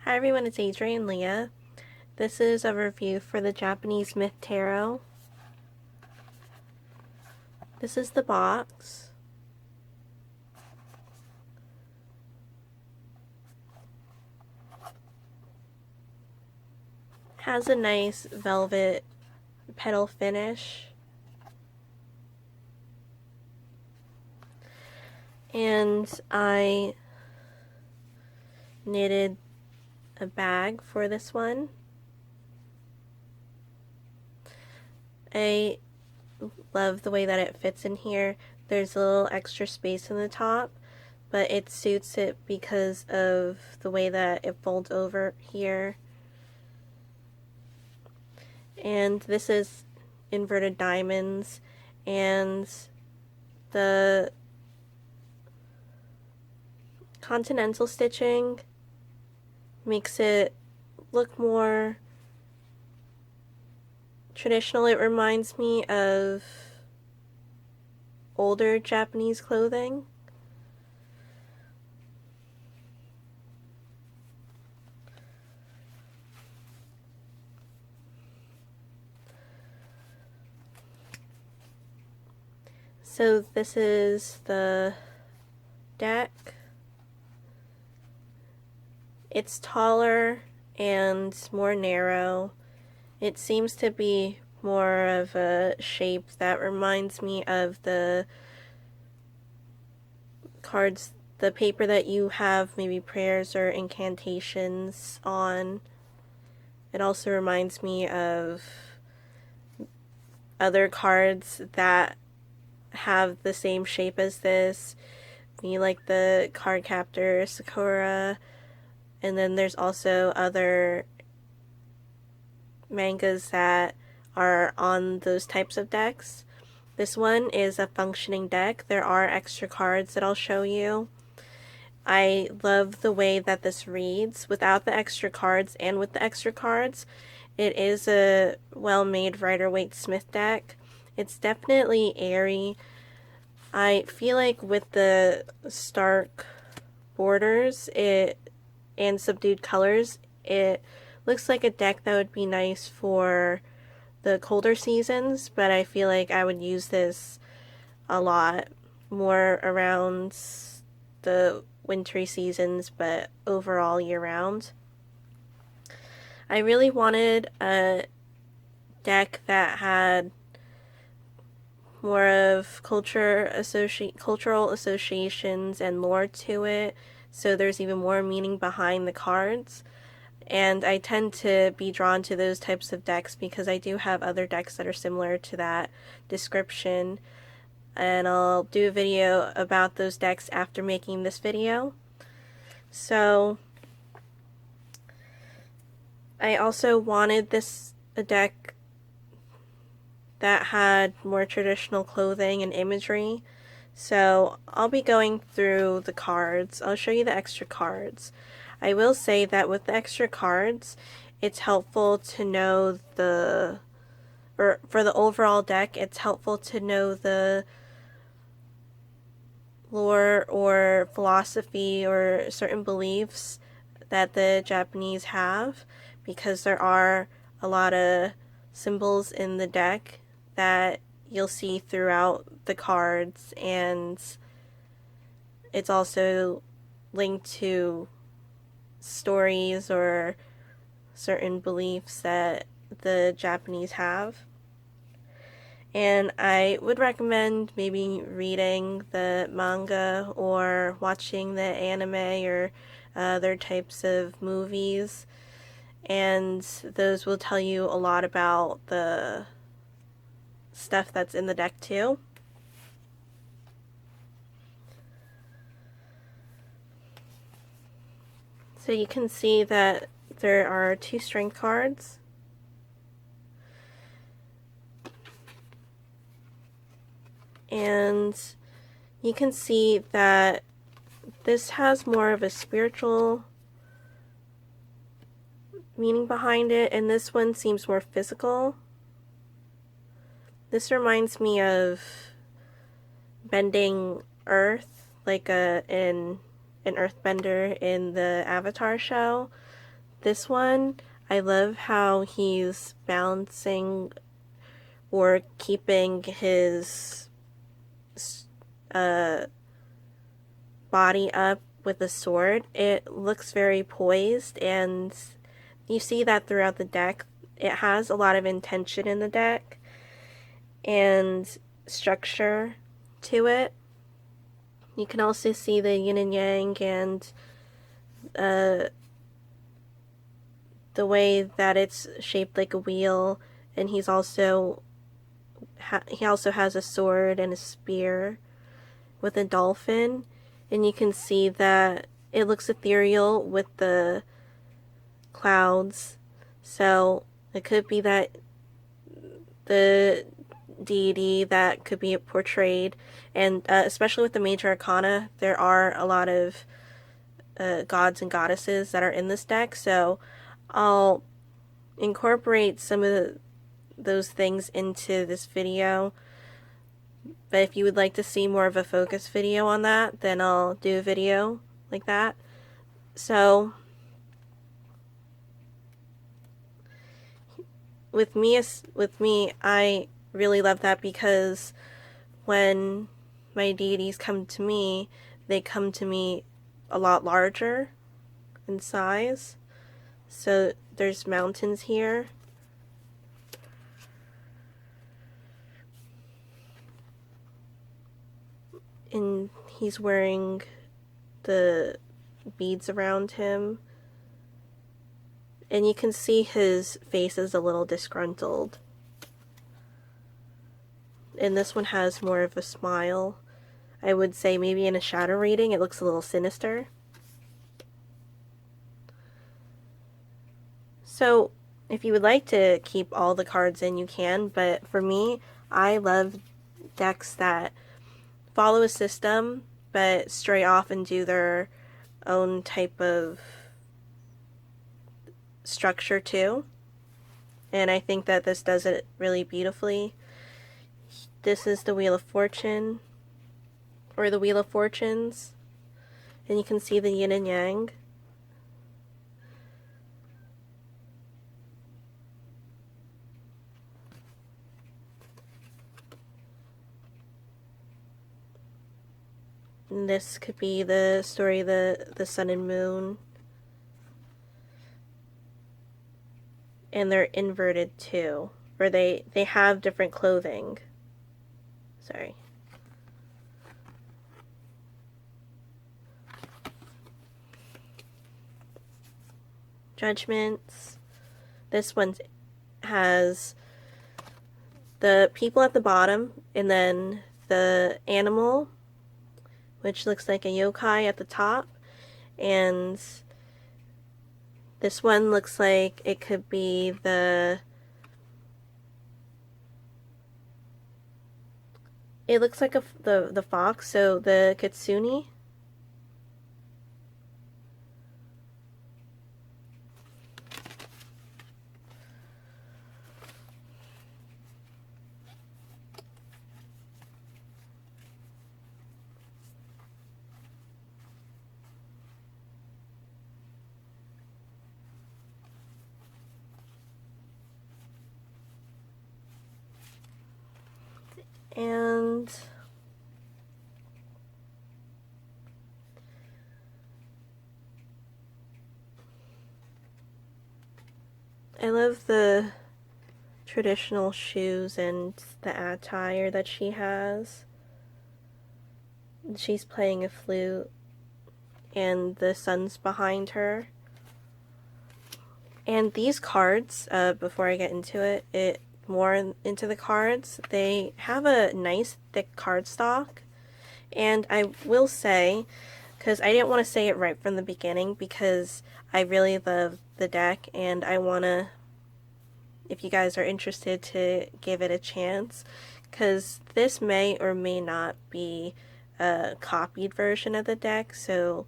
Hi everyone, it's Adrienne Leah. This is a review for the Japanese Myth Tarot. This is the box. Has a nice velvet petal finish. And I knitted a bag for this one. I love the way that it fits in here. There's a little extra space in the top, but it suits it because of the way that it folds over here. And this is inverted diamonds, and the continental stitching makes it look more traditional. It reminds me of older Japanese clothing. So this is the deck. It's taller and more narrow. It seems to be more of a shape that reminds me of the cards, the paper that you have maybe prayers or incantations on. It also reminds me of other cards that have the same shape as this. Me like the card captor Sakura, and then there's also other mangas that are on those types of decks. This one is a functioning deck. There are extra cards that I'll show you. I love the way that this reads without the extra cards and with the extra cards. It is a well-made Rider-Waite Smith deck. It's definitely airy. I feel like with the stark borders and subdued colors, it looks like a deck that would be nice for the colder seasons, but I feel like I would use this a lot more around the wintry seasons, but overall year round. I really wanted a deck that had more of cultural associations and lore to it, so there's even more meaning behind the cards. And I tend to be drawn to those types of decks because I do have other decks that are similar to that description, and I'll do a video about those decks after making this video. So I also wanted a deck that had more traditional clothing and imagery. So I'll be going through the cards. I'll show you the extra cards. I will say that with the extra cards, it's helpful to know for the overall deck, it's helpful to know the lore or philosophy or certain beliefs that the Japanese have, because there are a lot of symbols in the deck that you'll see throughout the cards, and it's also linked to stories or certain beliefs that the Japanese have. And I would recommend maybe reading the manga or watching the anime or other types of movies, and those will tell you a lot about the stuff that's in the deck too. So you can see that there are 2 strength cards. And you can see that this has more of a spiritual meaning behind it, and this one seems more physical. This reminds me of bending earth, like an earthbender in the Avatar show. This one, I love how he's balancing or keeping his body up with the sword. It looks very poised, and you see that throughout the deck. It has a lot of intention in the deck and structure to it. You can also see the yin and yang and the way that it's shaped like a wheel, and he also has a sword and a spear with a dolphin, and you can see that it looks ethereal with the clouds. So it could be that the deity that could be portrayed, and especially with the major arcana, there are a lot of gods and goddesses that are in this deck, so I'll incorporate some of those things into this video. But if you would like to see more of a focus video on that, then I'll do a video like that. So with me, I really love that, because when my deities come to me, they come to me a lot larger in size. So there's mountains here. And he's wearing the beads around him. And you can see his face is a little disgruntled. And this one has more of a smile. I would say maybe in a shadow reading it looks a little sinister. So if you would like to keep all the cards in, you can, but for me, I love decks that follow a system but stray off and do their own type of structure too. And I think that this does it really beautifully. This is the Wheel of Fortune, or the Wheel of Fortunes, and you can see the yin and yang. And this could be the story of the sun and moon. And they're inverted too, or they have different clothing. Sorry. Judgments. This one has the people at the bottom, and then the animal, which looks like a yokai at the top, and this one looks like it could be it looks like the fox, so the kitsune. And I love the traditional shoes and the attire that she has. She's playing a flute, and the sun's behind her. And these cards, before I get into it, more into the cards, they have a nice thick cardstock. And I will say, because I didn't want to say it right from the beginning, because I really love the deck, and I want to, if you guys are interested, to give it a chance, because this may or may not be a copied version of the deck. So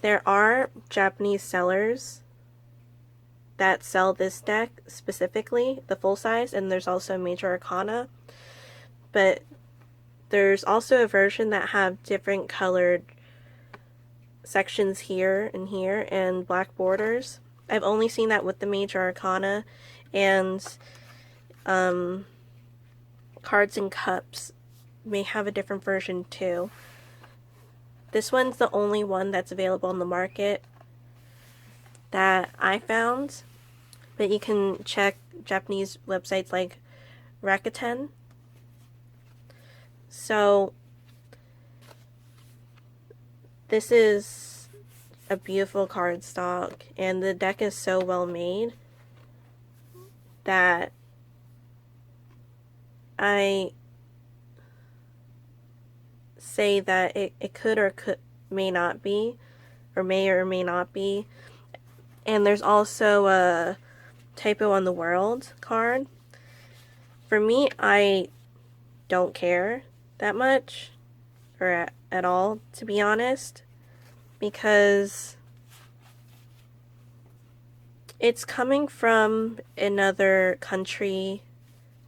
there are Japanese sellers that sell this deck specifically, the full size, and there's also Major Arcana, but there's also a version that have different colored sections here and here and black borders. I've only seen that with the Major Arcana, and Cards and Cups may have a different version too. This one's the only one that's available on the market that I found, but you can check Japanese websites like Rakuten. So this is a beautiful cardstock, and the deck is so well made that I say that it could or may not be, or may not be. And there's also a typo on the world card. For me, I don't care that much, or at all, to be honest, because it's coming from another country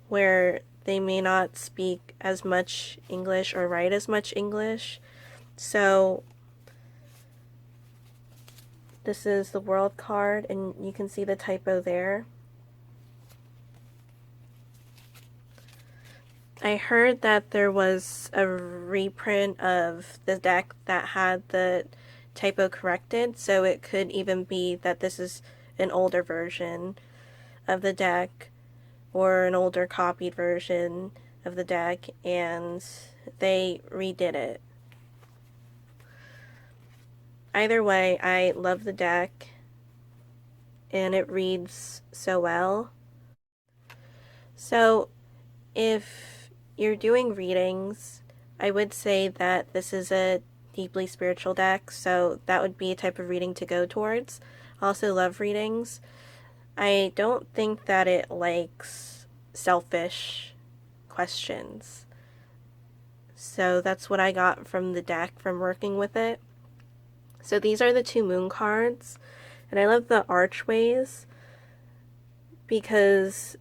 where they may not speak as much English or write as much English. So this is the world card, and you can see the typo there. I heard that there was a reprint of the deck that had the typo corrected, so it could even be that this is an older version of the deck or an older copied version of the deck, and they redid it. Either way, I love the deck, and it reads so well. So if you're doing readings, I would say that this is a deeply spiritual deck, so that would be a type of reading to go towards. I also love readings. I don't think that it likes selfish questions. So that's what I got from the deck from working with it. So these are the two moon cards, and I love the archways because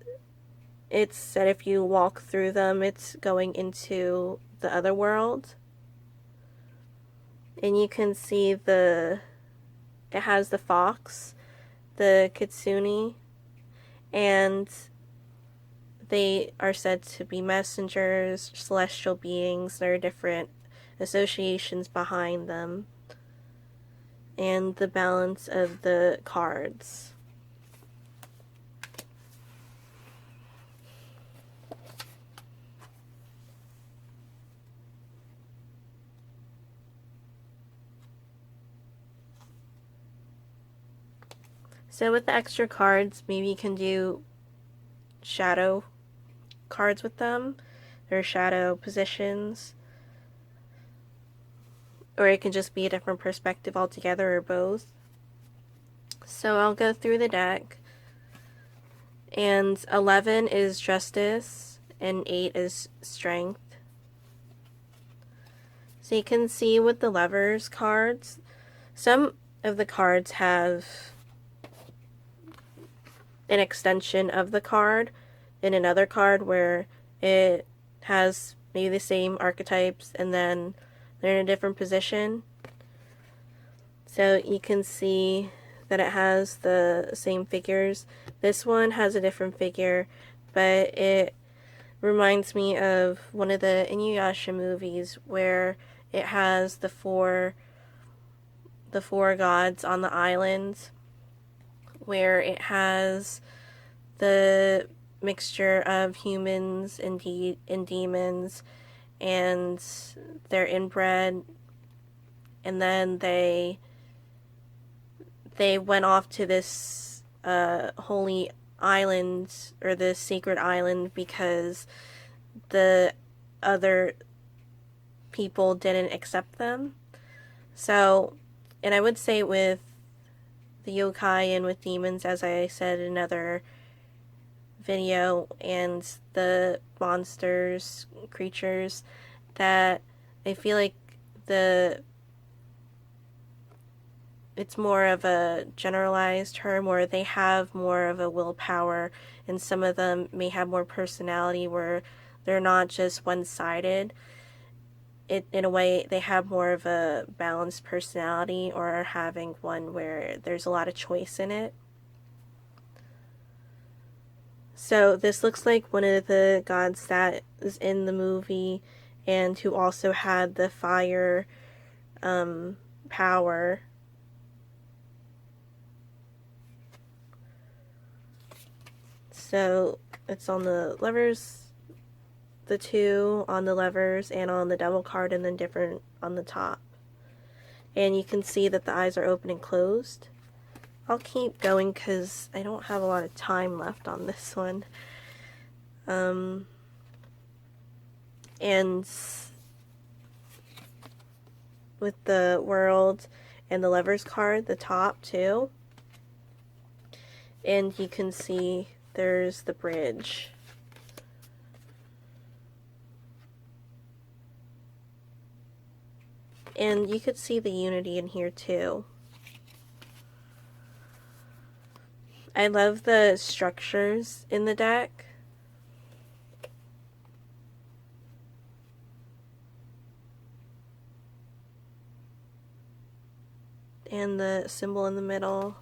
it's that if you walk through them, it's going into the other world. And you can see it has the fox, the kitsune, and they are said to be messengers, celestial beings. There are different associations behind them, and the balance of the cards. So with the extra cards, maybe you can do shadow cards with them, or shadow positions, or it can just be a different perspective altogether, or both. So I'll go through the deck, and 11 is justice, and 8 is strength. So you can see with the lovers cards, some of the cards have an extension of the card in another card where it has maybe the same archetypes and then they're in a different position. So you can see that it has the same figures. This one has a different figure, but it reminds me of one of the Inuyasha movies where it has the four gods on the island, where it has the mixture of humans and demons, and they're inbred, and then they went off to this holy island, or this sacred island, because the other people didn't accept them. So, and I would say with the yokai and with demons, as I said in another video, and the monsters, creatures, that I feel like it's more of a generalized term, where they have more of a willpower, and some of them may have more personality, where they're not just one-sided. In a way, they have more of a balanced personality, or having one where there's a lot of choice in it. So this looks like one of the gods that is in the movie and who also had the fire power. So it's on the levers, the 2 on the levers and on the devil card, and then different on the top. And you can see that the eyes are open and closed. I'll keep going because I don't have a lot of time left on this one. And with the world and the levers card, the top too. And you can see there's the bridge. And you could see the unity in here too. I love the structures in the deck. And the symbol in the middle.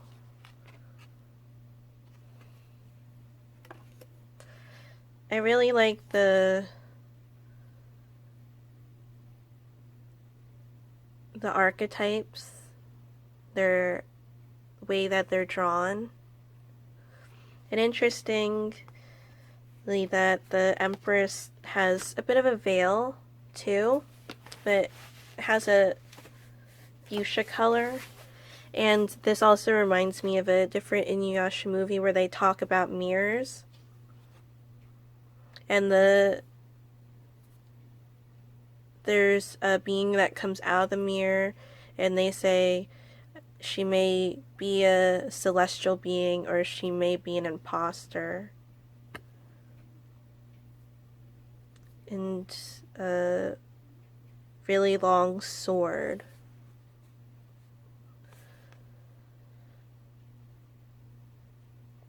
I really like the archetypes, their way that they're drawn. And interestingly that the Empress has a bit of a veil too, but has a fuchsia color. And this also reminds me of a different Inuyasha movie where they talk about mirrors. And there's a being that comes out of the mirror, and they say she may be a celestial being or she may be an imposter. And a really long sword.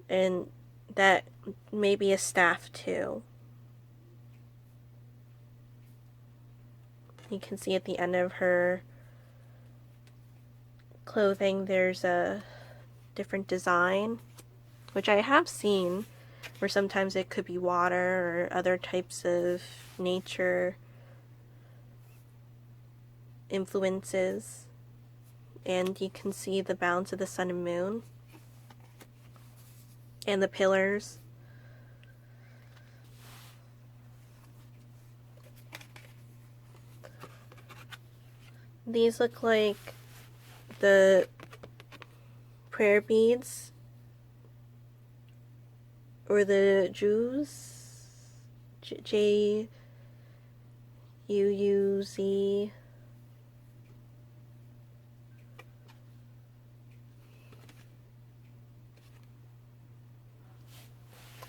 And that may be a staff too. You can see at the end of her clothing there's a different design, which I have seen, where sometimes it could be water or other types of nature influences. And you can see the balance of the sun and moon and the pillars. These look like the prayer beads or the Jews, J-U-U-Z.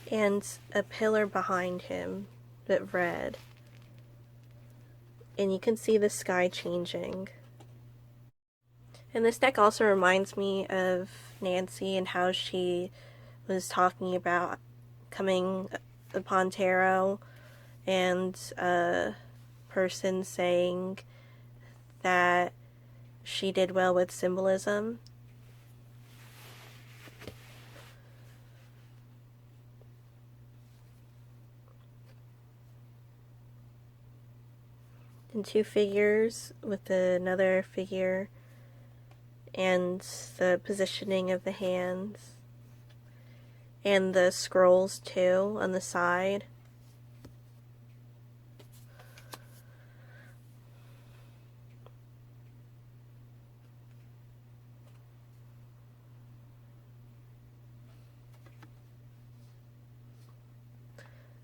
And a pillar behind him that red. And you can see the sky changing. And this deck also reminds me of Nancy and how she was talking about coming upon tarot and a person saying that she did well with symbolism. And 2 figures with another figure and the positioning of the hands and the scrolls too on the side.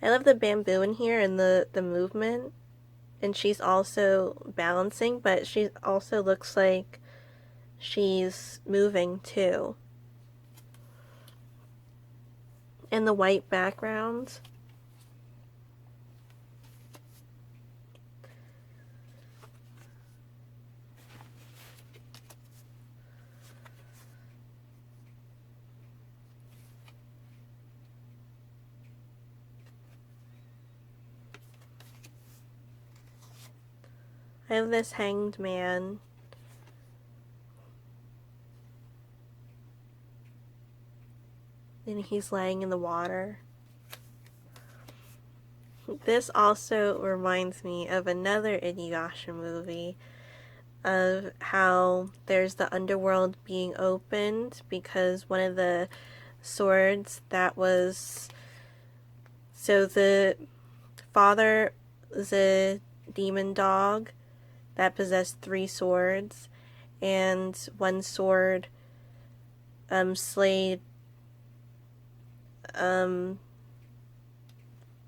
I love the bamboo in here and the movement. And she's also balancing, but she also looks like she's moving too. And the white background. I have this hanged man. And he's laying in the water. This also reminds me of another Inuyasha movie, of how there's the underworld being opened because one of the swords that was... So the father was a demon dog that possessed 3 swords, and one sword slayed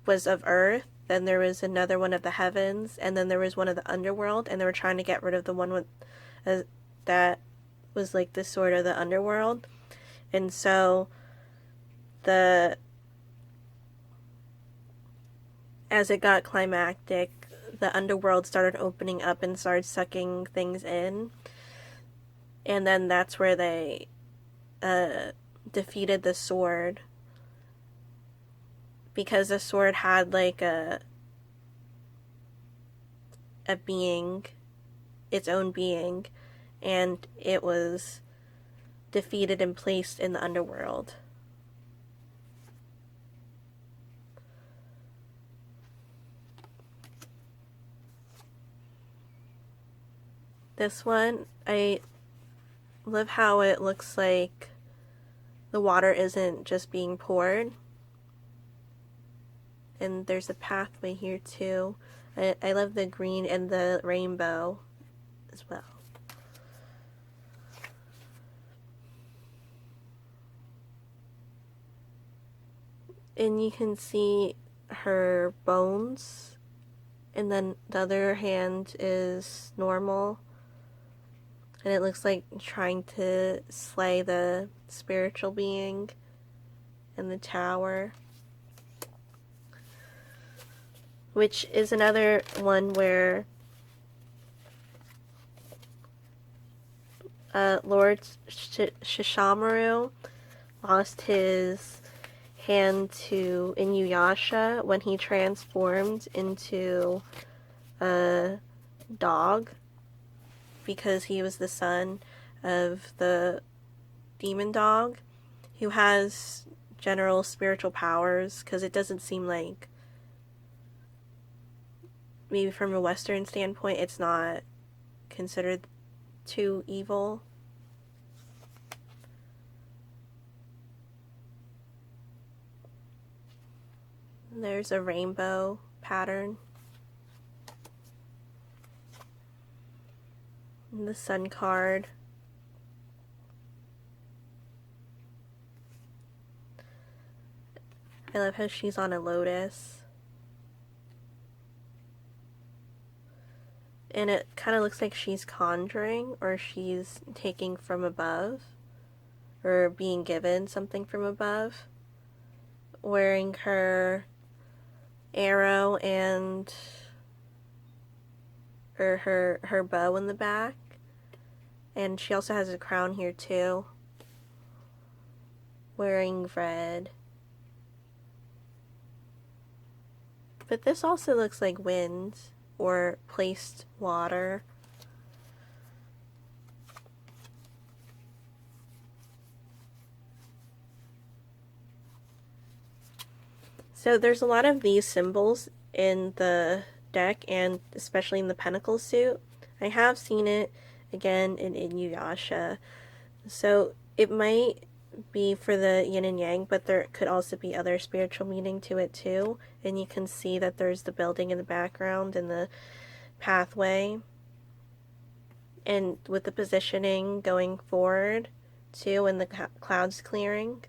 was of earth, then there was another one of the heavens, and then there was one of the underworld, and they were trying to get rid of the one with that was like the sword of the underworld. And so as it got climactic, the underworld started opening up and started sucking things in, and then that's where they defeated the sword, because the sword had like a being, its own being, and it was defeated and placed in the underworld. This one, I love how it looks like the water isn't just being poured. And there's a pathway here too. I love the green and the rainbow as well. And you can see her bones, and then the other hand is normal, and it looks like trying to slay the spiritual being in the tower, which is another one where Lord Shisamaru lost his hand to Inuyasha when he transformed into a dog, because he was the son of the demon dog who has general spiritual powers, because it doesn't seem like, maybe from a Western standpoint, it's not considered too evil. There's a rainbow pattern. And the sun card. I love how she's on a lotus. And it kind of looks like she's conjuring, or she's taking from above, or being given something from above. Wearing her arrow and her bow in the back, and she also has a crown here too, wearing red. But this also looks like wind or placed water. So there's a lot of these symbols in the deck, and especially in the Pentacle suit. I have seen it again in Inuyasha. So it might be for the yin and yang, but there could also be other spiritual meaning to it too. And you can see that there's the building in the background and the pathway. And with the positioning going forward too, and the clouds clearing.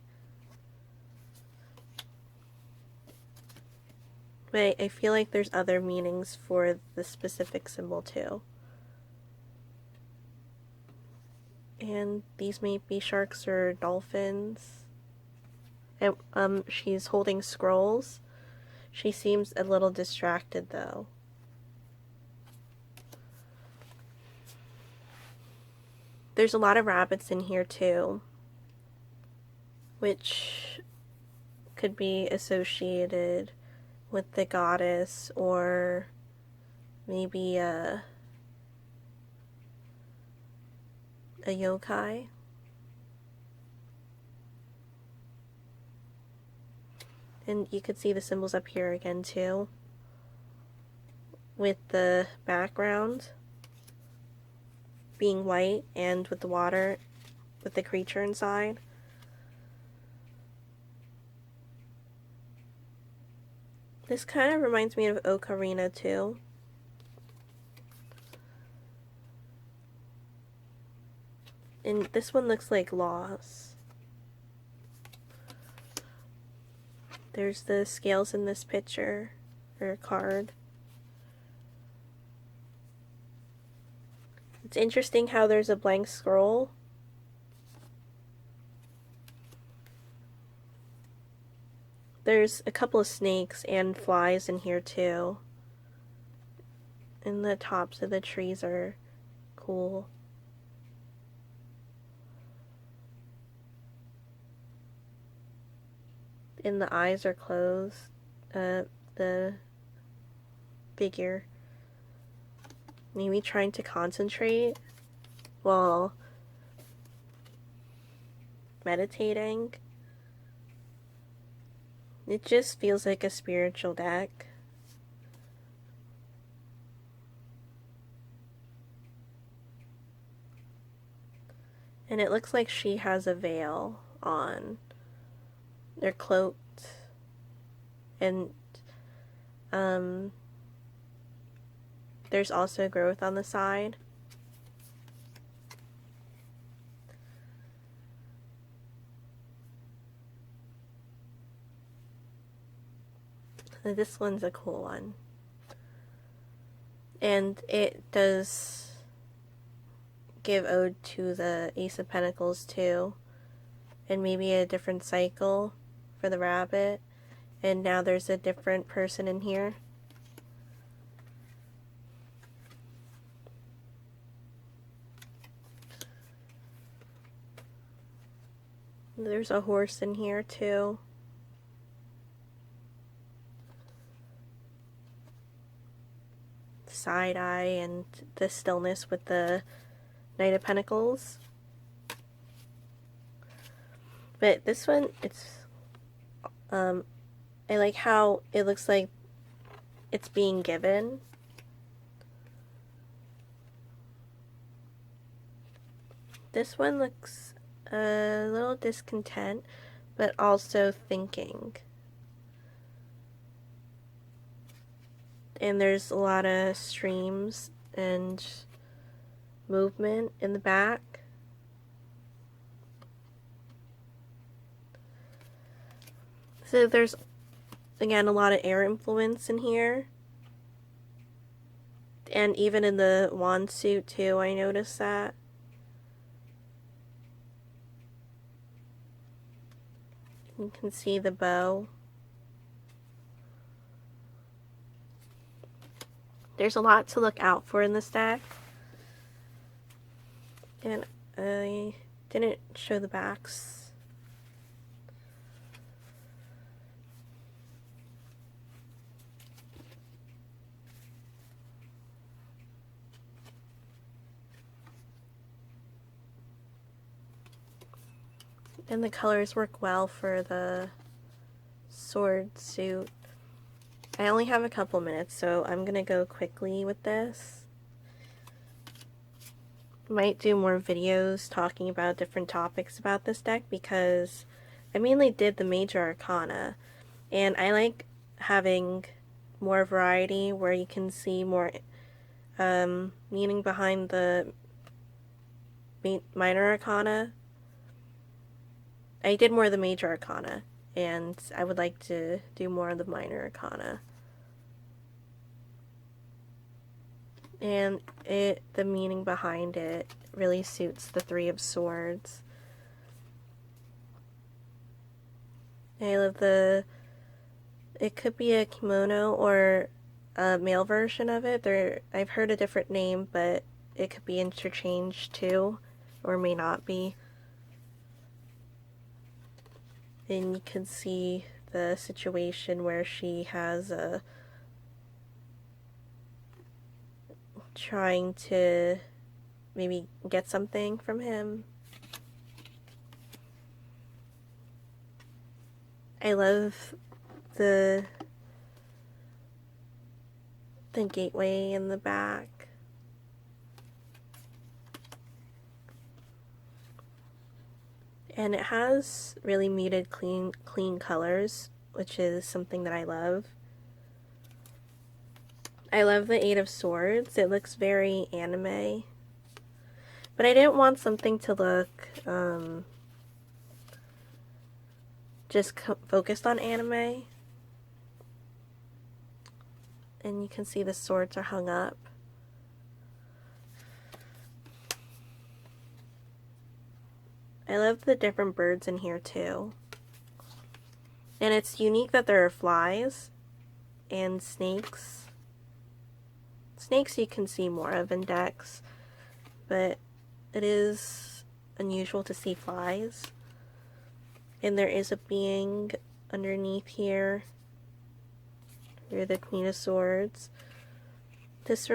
But I feel like there's other meanings for the specific symbol too. And these may be sharks or dolphins. And she's holding scrolls. She seems a little distracted though. There's a lot of rabbits in here too, which could be associated with the goddess, or maybe a yokai. And you could see the symbols up here again too. with the background being white and with the water with the creature inside. This kind of reminds me of Ocarina too. And this one looks like Loss. There's the scales in this picture, or card. It's interesting how there's a blank scroll. There's a couple of snakes and flies in here too. And the tops of the trees are cool. And the eyes are closed. The figure maybe trying to concentrate while meditating. It just feels like a spiritual deck. And it looks like she has a veil on. They're cloaked. And there's also growth on the side. This one's a cool one. And it does give ode to the Ace of Pentacles too. And maybe a different cycle for the rabbit. And now there's a different person in here. There's a horse in here too. Side eye and the stillness with the Knight of Pentacles. But this one, it's I like how it looks like it's being given. This one looks a little discontent, but also thinking. And there's a lot of streams and movement in the back. So there's, again, a lot of air influence in here. And even in the wand suit too, I noticed that. You can see the bow. There's a lot to look out for in this deck. And I didn't show the backs. And the colors work well for the sword suit. I only have a couple minutes, so I'm gonna go quickly with this. Might do more videos talking about different topics about this deck because I mainly did the major arcana, and I like having more variety where you can see more meaning behind the minor arcana. I did more of the major arcana, and I would like to do more of the minor arcana. And the meaning behind it really suits the Three of Swords. I love it could be a kimono or a male version of it. I've heard a different name, but it could be interchanged too, or may not be. And you can see the situation where she has trying to maybe get something from him. I love the the gateway in the back. And it has really muted, clean colors, which is something that I love. I love the Eight of Swords. It looks very anime. But I didn't want something to look just focused on anime. And you can see the swords are hung up. I love the different birds in here too. And it's unique that there are flies and snakes. Snakes you can see more of in decks, but it is unusual to see flies. And there is a being underneath here. You're the Queen of Swords. This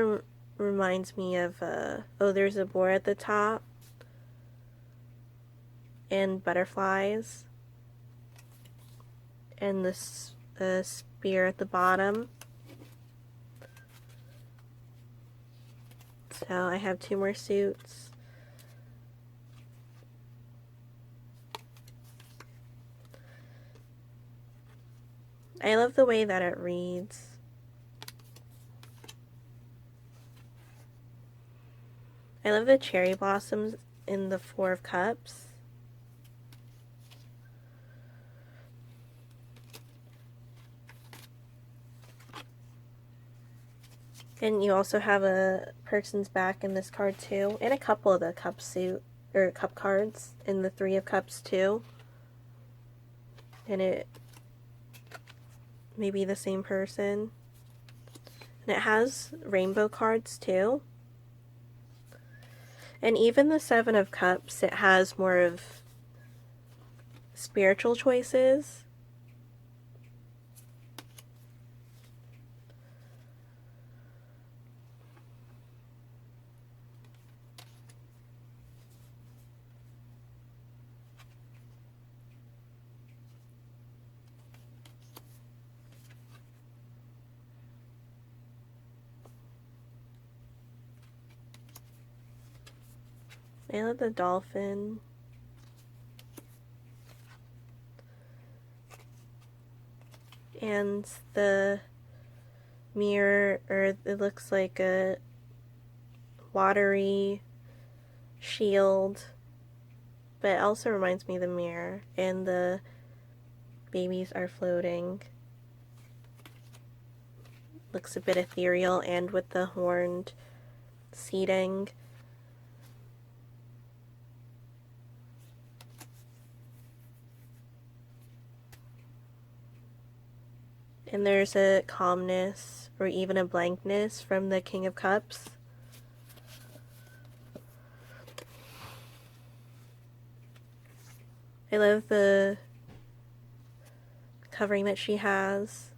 reminds me of, oh, there's a boar at the top. And butterflies. And this spear at the bottom. So I have 2 more suits. I love the way that it reads. I love the cherry blossoms in the 4 of Cups. And you also have a person's back in this card too, and a couple of the cup cards in the 3 of Cups too. And it may be the same person. And it has rainbow cards too. And even the 7 of Cups, it has more of spiritual choices. I love the dolphin. And the mirror, or it looks like a watery shield, but it also reminds me of the mirror. And the babies are floating. Looks a bit ethereal, and with the horned seating. And there's a calmness, or even a blankness, from the King of Cups. I love the covering that she has.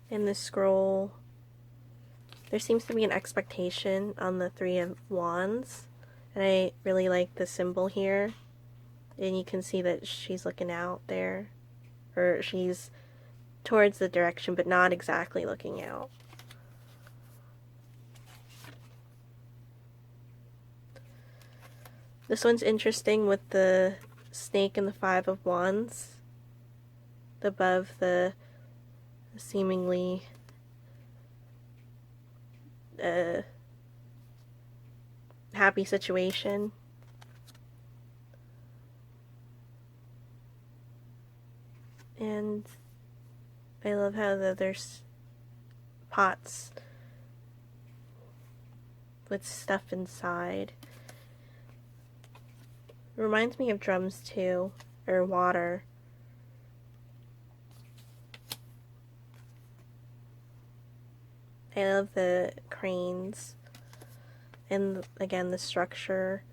In the scroll, there seems to be an expectation on the 3 of Wands. And I really like the symbol here. And you can see that she's looking out there. Or she's towards the direction, but not exactly looking out. This one's interesting with the snake and the 5 of Wands above the seemingly happy situation. And I love how there's pots with stuff inside. It reminds me of drums too, or water. I love the cranes, and again the structure.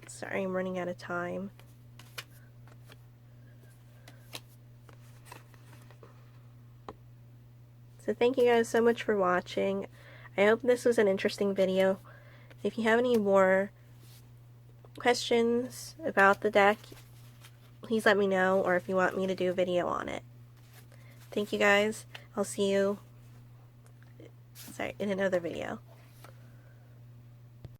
Sorry, I'm running out of time. So thank you guys so much for watching. I hope this was an interesting video. If you have any more questions about the deck, please let me know, or if you want me to do a video on it. Thank you guys. I'll see you in another video.